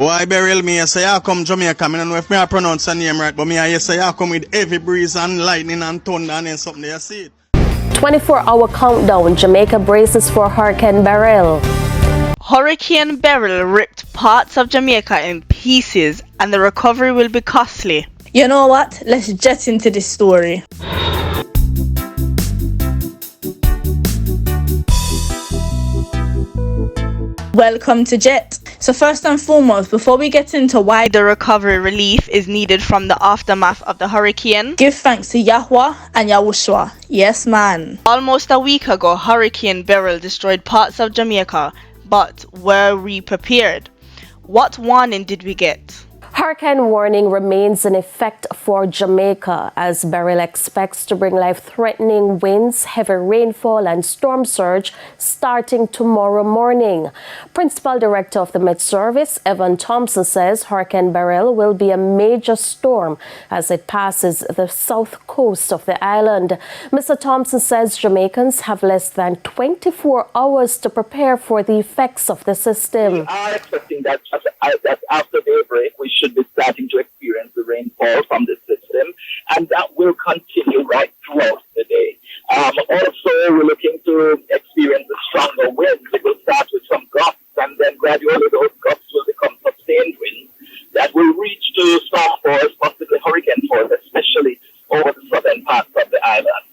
Why Beryl, me say I come Jamaica, I don't know if I pronounce the name right, but me I say I come with heavy breeze and lightning and thunder and then something there, see it. 24-hour countdown, Jamaica braces for Hurricane Beryl. Hurricane Beryl ripped parts of Jamaica in pieces and the recovery will be costly. You know what? Let's jet into this story. Welcome to Jet. So first and foremost, before we get into why The recovery relief is needed from the aftermath of the hurricane, give thanks to Yahweh and Yahushua. Yes, man. almost a week ago, Hurricane Beryl destroyed parts of Jamaica, but were we prepared? What warning did we get? Hurricane warning remains in effect for Jamaica as Beryl expects to bring life-threatening winds, heavy rainfall and storm surge starting tomorrow morning. Principal Director of the Met Service, Evan Thompson, says Hurricane Beryl will be a major storm as it passes the south coast of the island. Mr. Thompson says Jamaicans have less than 24 hours to prepare for the effects of the system. We are expecting that after daybreak we should be starting to experience the rainfall from the system, and that will continue right throughout the day. Also, we're looking to experience the stronger winds. It will start with some gusts, and then gradually those gusts will become sustained winds that will reach to storm force, possibly hurricane force, especially over the southern parts of the island.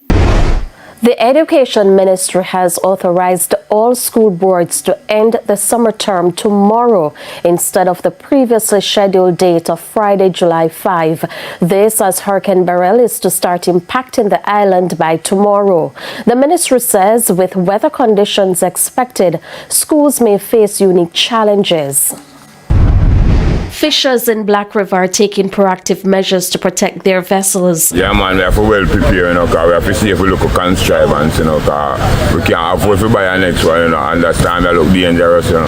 The Education Ministry has authorized all school boards to end the summer term tomorrow instead of the previously scheduled date of Friday, July 5. This as Hurricane Beryl is to start impacting the island by tomorrow. The ministry says with weather conditions expected, schools may face unique challenges. Fishers in Black River are taking proactive measures to protect their vessels. Yeah, man, we have to well prepare, you know, because we have to see if we look at contrivance, you know, because we can't afford to buy a next one, you know, and that time it look dangerous, you know.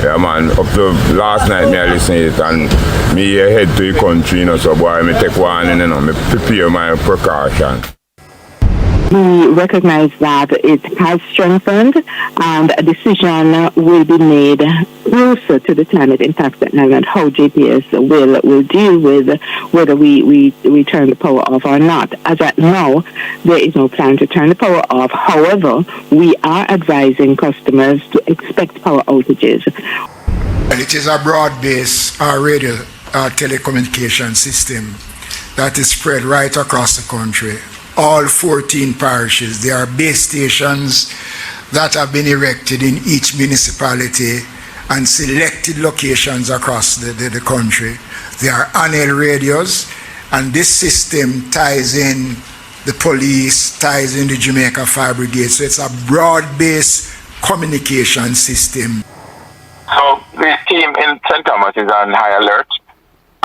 Yeah, man, up to last night, me I listen to it, and me head to the country, you know, so boy, me take one, and, you know, me prepare my precaution. We recognize that it has strengthened and a decision will be made closer to the time it impacts the island, how GPS will deal with whether we turn the power off or not. As at now, there is no plan to turn the power off. However, we are advising customers to expect power outages. It is a broad-based radio telecommunication system that is spread right across the country. All 14 parishes. There are base stations that have been erected in each municipality and selected locations across the country. There are annual radios, and this system ties in the police, ties in the Jamaica Fire Brigade. So it's a broad-based communication system. So the team in St. Thomas is on high alert,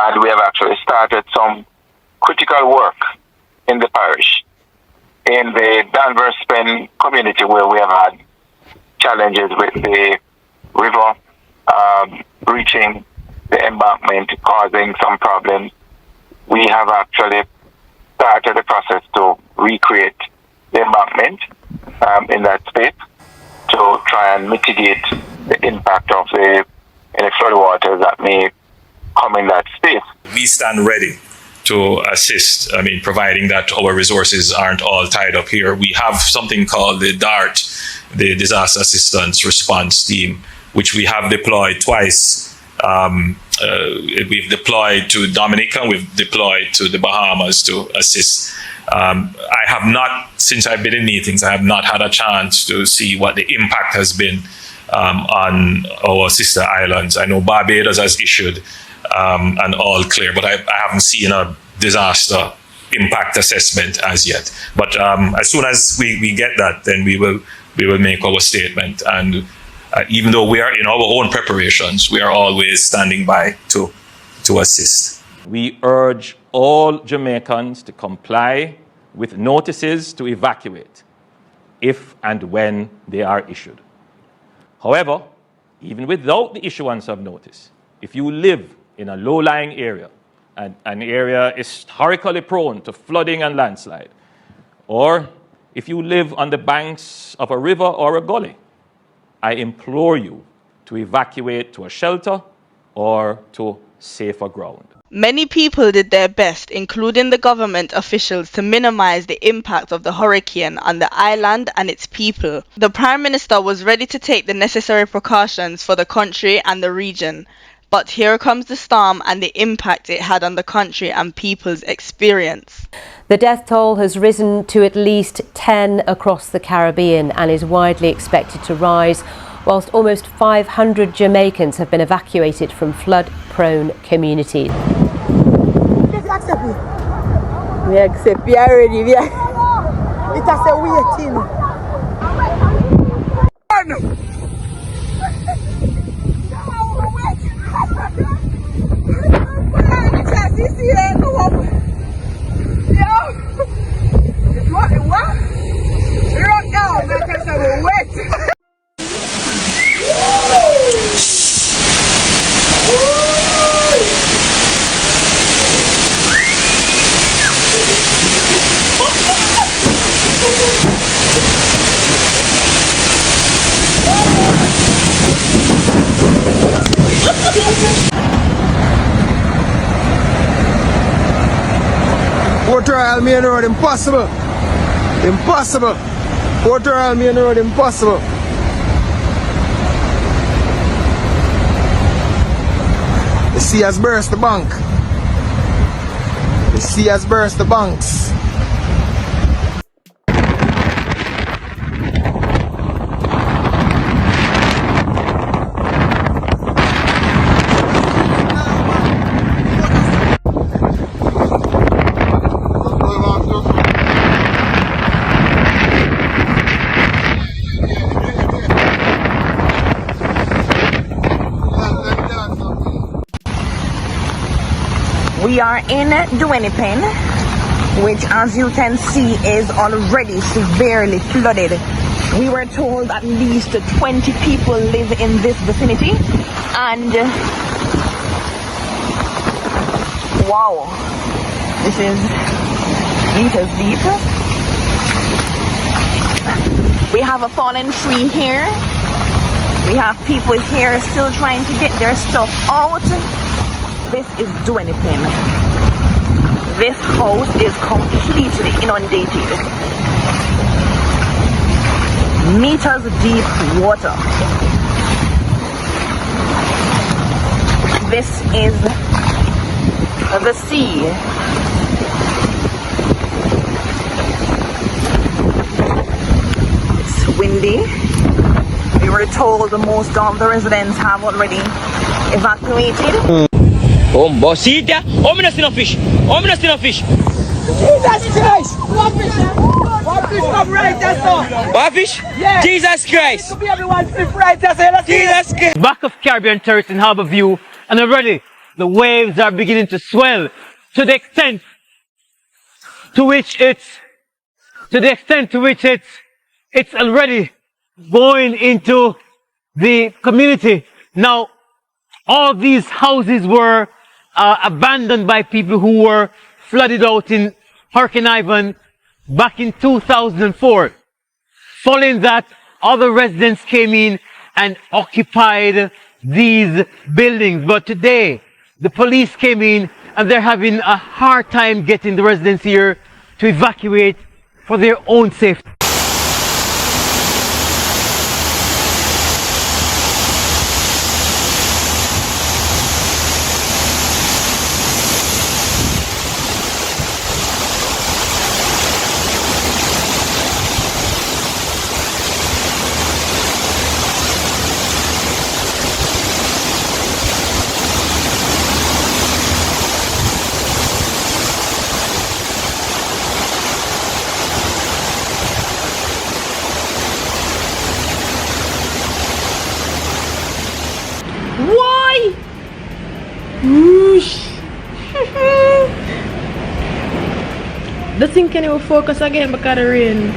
and we have actually started some critical work in the parish, in the Danvers Pen community, where we have had challenges with the river reaching the embankment, causing some problems. We have actually started the process to recreate the embankment in that space to try and mitigate the impact of any flood waters that may come in that space. We stand ready to assist, providing that our resources aren't all tied up here. We have something called the DART, the Disaster Assistance Response Team, which we have deployed twice. We've deployed to Dominica, we've deployed to the Bahamas to assist. I have not, since I've been in meetings, I have not had a chance to see what the impact has been on our sister islands. I know Barbados has issued an all clear, but I haven't seen a disaster impact assessment as yet. But as soon as we get that, then we will make our statement. And even though we are in our own preparations, we are always standing by to assist. We urge all Jamaicans to comply with notices to evacuate if and when they are issued. However, even without the issuance of notice, if you live in a low-lying area and an area is historically prone to flooding and landslide, or if you live on the banks of a river or a gully, I implore you to evacuate to a shelter or to safer ground. Many people did their best, including the government officials, to minimize the impact of the hurricane on the island and its people. The Prime Minister was ready to take the necessary precautions for the country and the region. But here comes the storm and the impact it had on the country and people's experience. The death toll has risen to at least 10 across the Caribbean and is widely expected to rise, whilst almost 500 Jamaicans have been evacuated from flood-prone communities. We accept you already. It has a waiting. Port Royal Main Road, impossible. Impossible. Port Royal Main Road, impossible. The sea has burst the bank. The sea has burst the banks. We are in Duenipen, which as you can see is already severely flooded. We were told at least 20 people live in this vicinity, and wow, this is meters deep. We have a fallen tree here. We have people here still trying to get their stuff out. This is Duenipen. This house is completely inundated. Meters deep water. This is the sea. It's windy. We were told most of the residents have already evacuated. Oh, boss, see there? Oh, me not see no fish. Oh, me not see no fish. Jesus Christ! One fish come right there, sir. What fish? Yeah. Jesus Christ! It could be everyone fish right there, sir. Jesus Christ! Back of Caribbean Terrace in Harbour View, and already the waves are beginning to swell to the extent to which it's already going into the community. Now, all these houses were abandoned by people who were flooded out in Hurricane Ivan back in 2004. Following that, other residents came in and occupied these buildings. But today, the police came in and they're having a hard time getting the residents here to evacuate for their own safety. Why? Whoosh. The thing can you focus again because of the rain.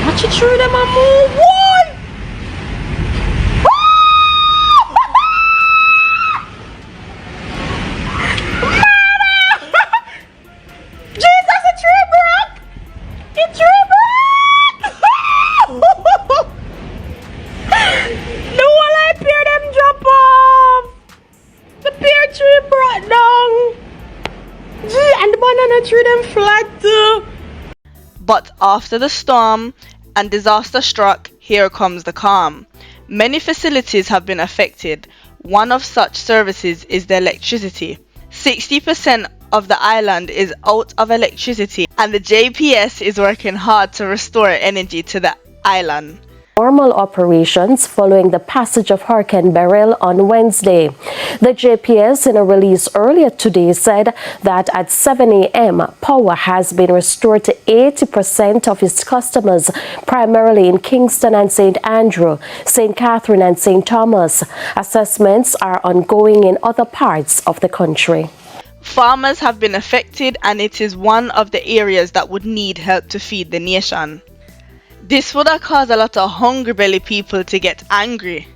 Watch it through them and move. Why? But after the storm and disaster struck, here comes the calm. Many facilities have been affected. One of such services is the electricity. 60% of the island is out of electricity, and the JPS is working hard to restore energy to the island. Normal operations following the passage of Hurricane Beryl on Wednesday. The JPS, in a release earlier today, said that at 7 a.m., power has been restored to 80% of its customers, primarily in Kingston and St. Andrew, St. Catherine and St. Thomas. Assessments are ongoing in other parts of the country. Farmers have been affected, and it is one of the areas that would need help to feed the nation. This would have caused a lot of hungry belly people to get angry.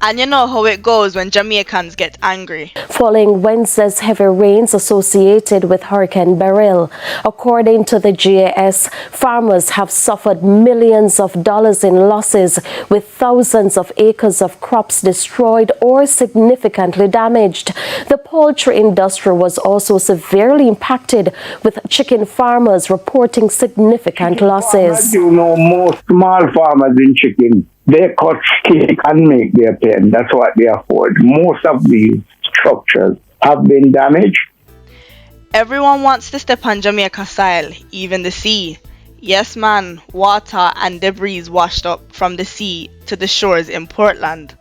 And you know how it goes when Jamaicans get angry. Following Wednesday's heavy rains associated with Hurricane Beryl, according to the GAS, farmers have suffered millions of dollars in losses, with thousands of acres of crops destroyed or significantly damaged. The poultry industry was also severely impacted, with chicken farmers reporting significant losses. You know, most small farmers in chicken, they cut steak and make their pen. That's what they afford. Most of these structures have been damaged. Everyone wants to step on Jamaica soil, even the sea. Yes, man, water and debris washed up from the sea to the shores in Portland.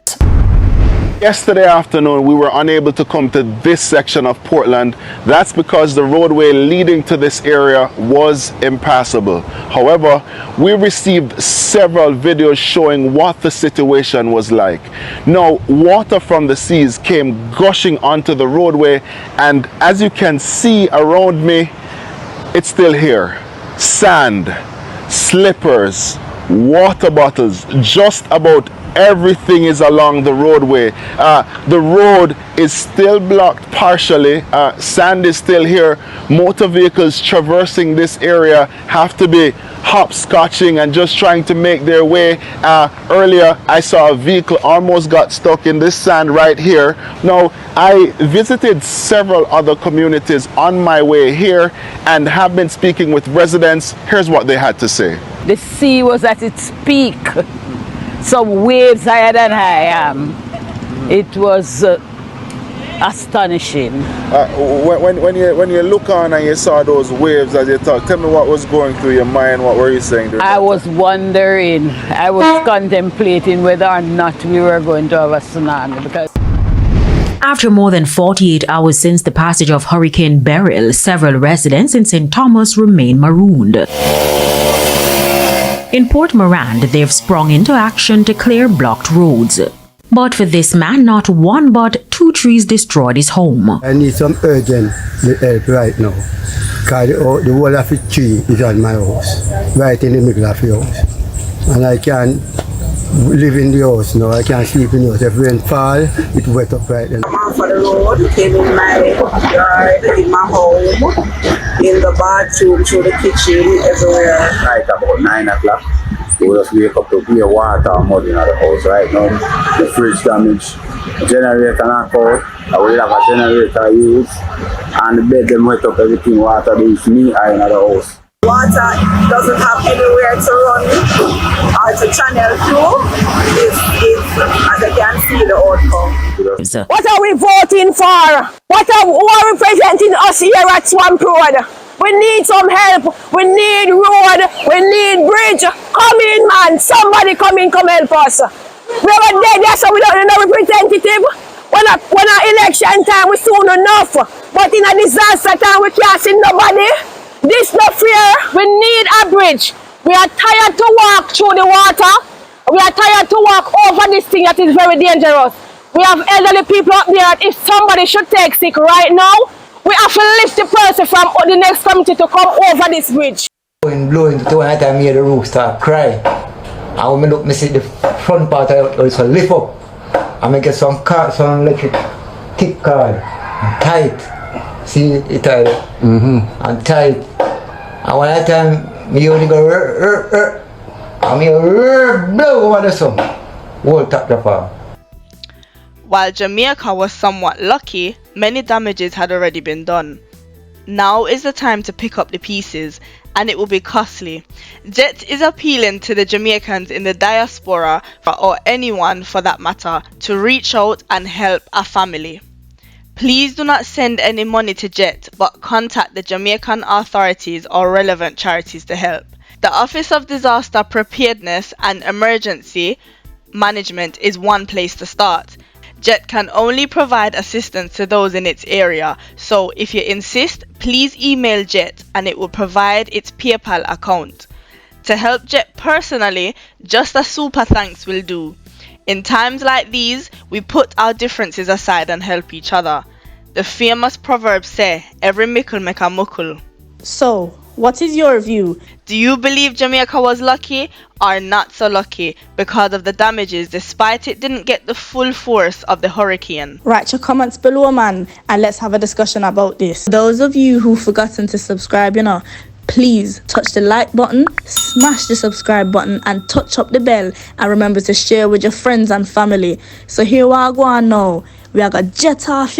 Yesterday afternoon, we were unable to come to this section of Portland. That's because the roadway leading to this area was impassable. However, we received several videos showing what the situation was like. Now, water from the seas came gushing onto the roadway, and as you can see around me, it's still here. Sand, slippers, water bottles, just about everything is along the roadway. The road is still blocked partially. Sand is still here. Motor vehicles traversing this area have to be hopscotching and just trying to make their way. Earlier, I saw a vehicle almost got stuck in this sand right here. Now, I visited several other communities on my way here and have been speaking with residents. Here's what they had to say. The sea was at its peak. Some waves higher than I am. It was astonishing. When you look on and you saw those waves as you talk, tell me what was going through your mind. What were you saying? I was wondering. I was contemplating whether or not we were going to have a tsunami, because after more than 48 hours since the passage of Hurricane Beryl, several residents in St. Thomas remain marooned. In Port Morand, they've sprung into action to clear blocked roads. But for this man, not one but two trees destroyed his home. I need some urgent help right now, because the whole of the tree is on my house, right in the middle of the house. And I can't live in the house now, I can't sleep in the house. If rain fall, it wet up right then. I'm off for the road, came in my yard, in my home, in the bathroom, through the kitchen, everywhere. Right about 9 o'clock, we just wake up to clear water and mud in the house right now. The fridge damaged, generator knock out, I will have a generator used, and the bed them wet up everything, water reach me in the house. Water doesn't have anywhere to run or to channel through. It's as I can see the outcome. What are we voting for? Who are representing us here at Swamp Road? We need some help. We need road. We need bridge. Come in, man. Somebody come in, come help us. We have a dead there, so we don't have no representative. When a election time, we soon enough. But in a disaster time, we can't see nobody. This not fair. We need a bridge. We are tired to walk through the water. We are tired to walk over this thing that is very dangerous. We have elderly people up there. If somebody should take sick right now, we have to lift the person from the next community to come over this bridge. Blowing to one time, I hear the roof start cry. And when I look, I see the front part of it also lift up. And I get some electric thick cord, tight. See it tight, and tight. And one time, me only go and me blow over the sun. Whole top the farm. While Jamaica was somewhat lucky, many damages had already been done. Now is the time to pick up the pieces and it will be costly. Jet is appealing to the Jamaicans in the diaspora, or anyone for that matter, to reach out and help a family. Please do not send any money to Jet, but contact the Jamaican authorities or relevant charities to help. The Office of Disaster Preparedness and Emergency Management is one place to start. Jet can only provide assistance to those in its area, so if you insist, please email Jet and it will provide its PayPal account. To help Jet personally, just a super thanks will do. In times like these, we put our differences aside and help each other. The famous proverb say, every mickle make a muckle. So, what is your view? Do you believe Jamaica was lucky or not so lucky because of the damages despite it didn't get the full force of the hurricane? Write your comments below, man, and let's have a discussion about this. Those of you who've forgotten to subscribe, please touch the like button, smash the subscribe button, and touch up the bell. And remember to share with your friends and family. So here we are going now. We are going to jet off,